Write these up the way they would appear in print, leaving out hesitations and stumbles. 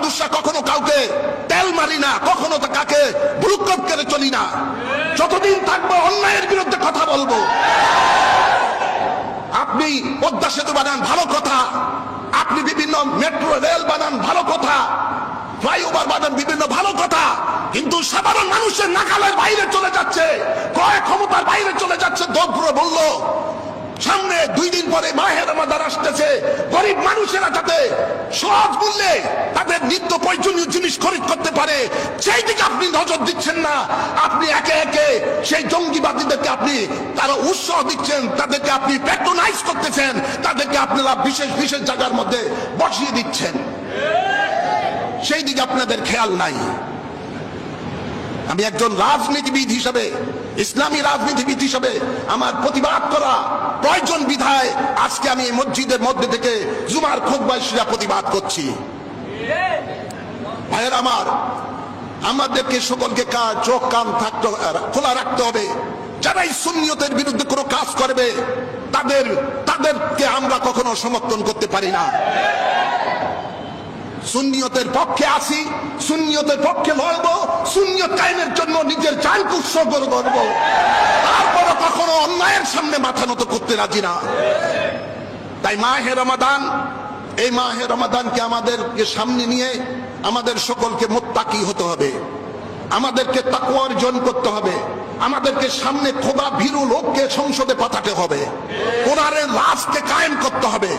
মানুষরা কখনো কাউকে তেল মারি না, কখনো তো কাকে বুলুক্কত করে চলি না। যতদিন থাকবো অন্যায়ের বিরুদ্ধে কথা বলবো। আপনি পদ্মা সেতু বানান, ভালো কথা। আপনি বিভিন্ন মেট্রো রেল বানান, ভালো কথা। ফ্লাইওভার বানান, বিভিন্ন ভালো কথা। কিন্তু সাধারণ মানুষের নাগালের বাইরে চলে যাচ্ছে, ক্রয় ক্ষমতার বাইরে চলে যাচ্ছে। দ্রব্য মূল্য সামনে 2 দিন পরে মাহে রমাদান আসতেছে, গরিব মানুষেরা যাতে সহজ মূল্যে তাদের নিত্য প্রয়োজনীয় জিনিস খরিদ করতে পারে, সেই দিকে আপনি নজর দিচ্ছেন না। আপনি একে একে সেই জঙ্গিবাদীদেরকে আপনি তারা উৎসাহ দিচ্ছেন, তাদেরকে আপনি প্যাট্রোনাইজ করতেছেন, তাদেরকে আপনারা বিশেষ বিশেষ জায়গার মধ্যে বসিয়ে দিচ্ছেন। সেই দিকে আপনাদের খেয়াল নাই। আমি একজন রাজনীতিবিদ হিসাবে, ইসলামী রাজনীতিবিদ হিসাবে আমার প্রতিবাদ করা প্রয়োজন বিধায় আজকে আমি এই মসজিদের মধ্যে থেকে জুমার খুতবায় প্রতিবাদ করছি। ভাইয়ের আমার, আমাদেরকে সকলকে চোখ কান খোলা রাখতে হবে। যারা এই সুন্নিয়তের বিরুদ্ধে কোনো কাজ করবে তাদেরকে আমরা কখনো সমর্থন করতে পারি না। সুন্নিয়তের পক্ষে আছি, সুন্নিয়তের পক্ষে লড়বো, সুন্নিয়ত কায়েমের জন্য নিজের জানকে উৎসর্গ করব। তারপরে কখনো অন্যায়ের সামনে মাথা নত করতে রাজি না। তাই মাহে রমাদান, এই মাহে রমাদানকে আমাদেরকে সামনে নিয়ে আমাদের সকলকে মুত্তাকি হতে হবে, আমাদেরকে তাকওয়া অর্জন করতে হবে, আমাদেরকে সামনে খোদা ভীরু লোককে সংসদে পাঠাতে হবে, কোরআনের রাজকে কায়েম করতে হবে।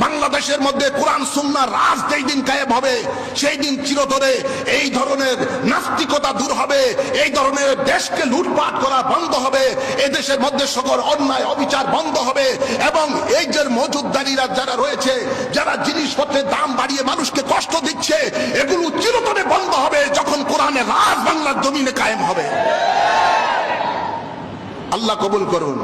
বাংলাদেশের মধ্যে কোরআন সুন্নাহর রাজ যেই দিন কায়েম হবে, সেই দিন চিরতরে এই ধরনের নাস্তিকতা দূর হবে, এই ধরনের দেশকে লুটপাট করা বন্ধ হবে, এই দেশের মধ্যে সকল অন্যায় অবিচার বন্ধ হবে। এবং এই যে মজুদদারিরা যারা রয়েছে, যারা জিনিসপত্রের দাম বাড়িয়ে মানুষকে কষ্ট দিচ্ছে, এগুলো চিরতরে বন্ধ হবে যখন কোরআনের রাজ বাংলার জমিনে কায়েম হবে। আল্লাহ কবুল করুন।